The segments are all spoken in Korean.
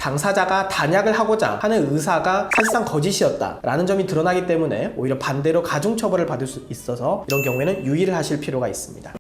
당사자가 단약을 하고자 하는 의사가 사실상 거짓이었다라는 점이 드러나기 때문에 오히려 반대로 가중처벌을 받을 수 있어서 이런 경우에는 유의를 하실 필요가 있습니다.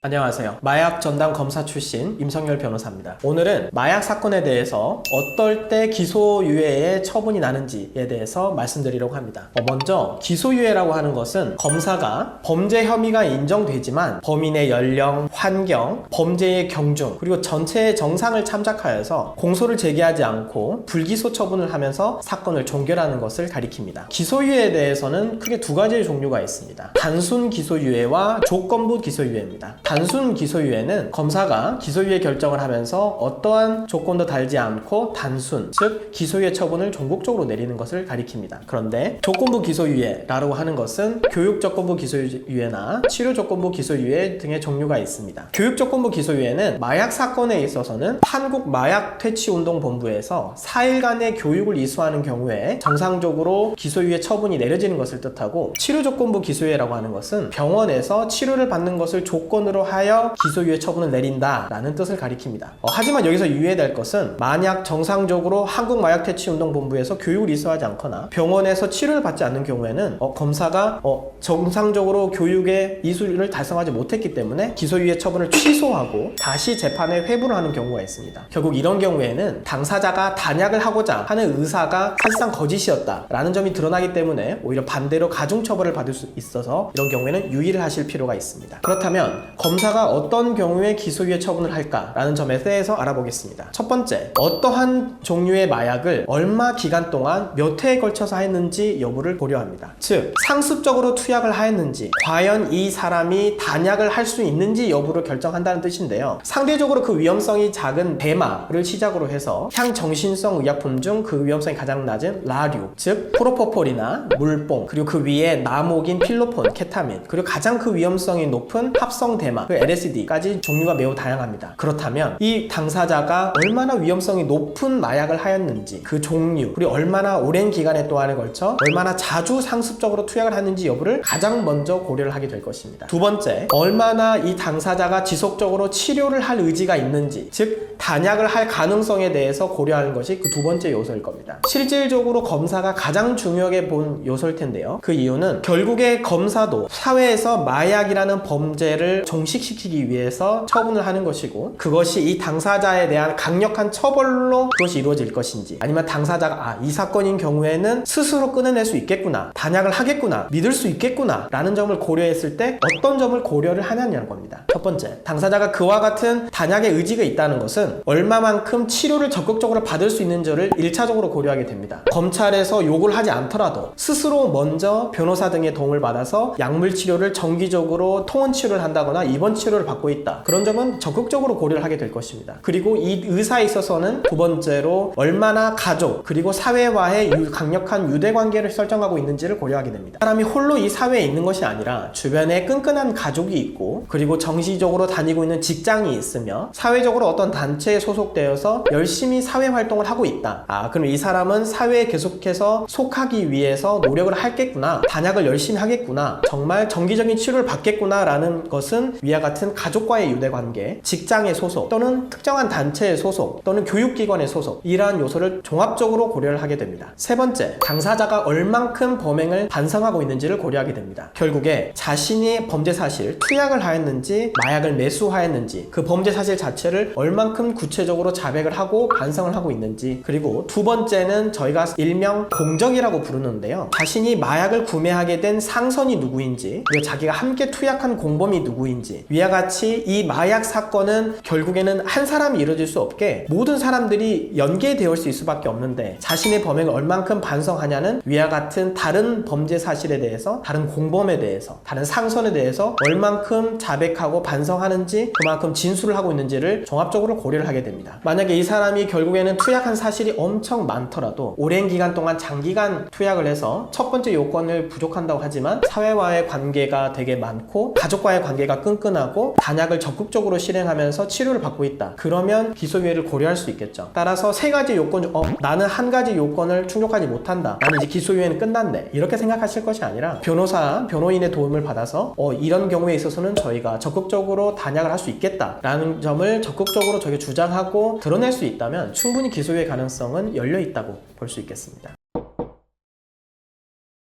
안녕하세요. 마약 전담 검사 출신 임성열 변호사입니다. 오늘은 마약 사건에 대해서 어떨 때 기소유예의 처분이 나는지에 대해서 말씀드리려고 합니다. 먼저 기소유예라고 하는 것은 검사가 범죄 혐의가 인정되지만 범인의 연령, 환경, 범죄의 경중, 그리고 전체의 정상을 참작하여서 공소를 제기하지 않고 불기소 처분을 하면서 사건을 종결하는 것을 가리킵니다. 기소유예에 대해서는 크게 두 가지의 종류가 있습니다. 단순 기소유예와 조건부 기소유예입니다. 단순 기소유예는 검사가 기소유예 결정을 하면서 어떠한 조건도 달지 않고 단순, 즉 기소유예 처분을 전국적으로 내리는 것을 가리킵니다. 그런데 조건부 기소유예라고 하는 것은 교육조건부 기소유예나 치료조건부 기소유예 등의 종류가 있습니다. 교육조건부 기소유예는 마약 사건에 있어서는 한국마약퇴치운동본부에서 4일간의 교육을 이수하는 경우에 정상적으로 기소유예 처분이 내려지는 것을 뜻하고, 치료조건부 기소유예라고 하는 것은 병원에서 치료를 받는 것을 조건으로 하여 기소유예 처분을 내린다라는 뜻을 가리킵니다. 하지만 여기서 유의될 것은, 만약 정상적으로 한국마약퇴치운동본부에서 교육을 이수하지 않거나 병원에서 치료를 받지 않는 경우에는 검사가 정상적으로 교육의 이수를 달성하지 못했기 때문에 기소유예 처분을 취소하고 다시 재판에 회부를 하는 경우가 있습니다. 결국 이런 경우에는 당사자가 단약을 하고자 하는 의사가 사실상 거짓이었다라는 점이 드러나기 때문에 오히려 반대로 가중처벌을 받을 수 있어서 이런 경우에는 유의를 하실 필요가 있습니다. 그렇다면 검사가 어떤 경우에 기소유예 처분을 할까라는 점에 대해서 알아보겠습니다. 첫 번째, 어떠한 종류의 마약을 얼마 기간 동안 몇 회에 걸쳐서 했는지 여부를 고려합니다. 즉, 상습적으로 투약을 하였는지, 과연 이 사람이 단약을 할 수 있는지 여부를 결정한다는 뜻인데요. 상대적으로 그 위험성이 작은 대마를 시작으로 해서 향정신성 의약품 중 그 위험성이 가장 낮은 라류, 즉 프로포폴이나 물뽕, 그리고 그 위에 나목인 필로폰, 케타민, 그리고 가장 그 위험성이 높은 합성 대마, 그 LSD까지 종류가 매우 다양합니다. 그렇다면 이 당사자가 얼마나 위험성이 높은 마약을 하였는지, 그 종류, 그리고 얼마나 오랜 기간에 동안에 걸쳐 얼마나 자주 상습적으로 투약을 하는지 여부를 가장 먼저 고려를 하게 될 것입니다. 두 번째, 얼마나 이 당사자가 지속적으로 치료를 할 의지가 있는지, 즉 단약을 할 가능성에 대해서 고려하는 것이 그 두 번째 요소일 겁니다. 실질적으로 검사가 가장 중요하게 본 요소일 텐데요. 그 이유는 결국에 검사도 사회에서 마약이라는 범죄를 종식시키기 위해서 처분을 하는 것이고, 그것이 이 당사자에 대한 강력한 처벌로 그것이 이루어질 것인지, 아니면 당사자가 이 사건인 경우에는 스스로 끊어낼 수 있겠구나, 단약을 하겠구나, 믿을 수 있겠구나 라는 점을 고려했을 때 어떤 점을 고려를 하냐는 겁니다. 첫 번째, 당사자가 그와 같은 단약의 의지가 있다는 것은 얼마만큼 치료를 적극적으로 받을 수 있는지를 1차적으로 고려하게 됩니다. 검찰에서 요구를 하지 않더라도 스스로 먼저 변호사 등의 도움을 받아서 약물 치료를 정기적으로 통원 치료를 한다거나 입원 치료를 받고 있다, 그런 점은 적극적으로 고려를 하게 될 것입니다. 그리고 이 의사에 있어서는 두 번째로 얼마나 가족 그리고 사회와의 강력한 유대관계를 설정하고 있는지를 고려하게 됩니다. 사람이 홀로 이 사회에 있는 것이 아니라 주변에 끈끈한 가족이 있고, 그리고 정시적으로 다니고 있는 직장이 있으며 사회적으로 어떤 단체에 소속되어서 열심히 사회활동을 하고 있다. 그럼 이 사람은 사회에 계속해서 속하기 위해서 노력을 하겠구나, 단약을 열심히 하겠구나, 정말 정기적인 치료를 받겠구나 라는 것은 위와 같은 가족과의 유대관계, 직장의 소속, 또는 특정한 단체의 소속, 또는 교육기관의 소속, 이러한 요소를 종합적으로 고려를 하게 됩니다. 세 번째, 당사자가 얼만큼 범행을 반성하고 있는지를 고려하게 됩니다. 결국에 자신이 범죄 사실, 투약을 하였는지 마약을 매수하였는지, 그 범죄 사실 자체를 얼만큼 구체적으로 자백을 하고 반성을 하고 있는지, 그리고 두 번째는 저희가 일명 공적이라고 부르는데요. 자신이 마약을 구매하게 된 상선이 누구인지, 그리고 자기가 함께 투약한 공범이 누구인지, 위와 같이 이 마약 사건은 결국에는 한 사람이 이루어질 수 없게 모든 사람들이 연계되어 있을 수밖에 없는데, 자신의 범행을 얼만큼 반성하냐는 위와 같은 다른 범죄 사실에 대해서, 다른 공범에 대해서, 다른 상선에 대해서 얼만큼 자백하고 반성하는지, 그만큼 진술을 하고 있는지를 종합적으로 고려를 하게 됩니다. 만약에 이 사람이 결국에는 투약한 사실이 엄청 많더라도 오랜 기간 동안 장기간 투약을 해서 첫 번째 요건을 부족한다고 하지만 사회와의 관계가 되게 많고 가족과의 관계가 끈끈 끈끈하고 단약을 적극적으로 실행하면서 치료를 받고 있다. 그러면 기소유예를 고려할 수 있겠죠. 따라서 세 가지 요건 중 나는 한 가지 요건을 충족하지 못한다. 나는 이제 기소유예는 끝났네. 이렇게 생각하실 것이 아니라 변호인의 도움을 받아서 이런 경우에 있어서는 저희가 적극적으로 단약을 할 수 있겠다라는 점을 적극적으로 저희가 주장하고 드러낼 수 있다면 충분히 기소유예 가능성은 열려 있다고 볼 수 있겠습니다.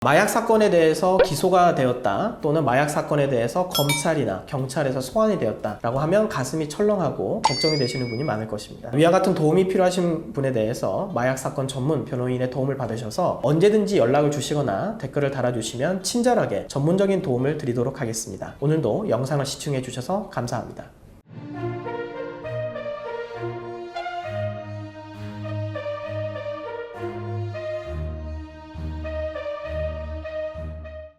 마약 사건에 대해서 기소가 되었다 또는 마약 사건에 대해서 검찰이나 경찰에서 소환이 되었다 라고 하면 가슴이 철렁하고 걱정이 되시는 분이 많을 것입니다. 위와 같은 도움이 필요하신 분에 대해서 마약 사건 전문 변호인의 도움을 받으셔서 언제든지 연락을 주시거나 댓글을 달아주시면 친절하게 전문적인 도움을 드리도록 하겠습니다. 오늘도 영상을 시청해 주셔서 감사합니다.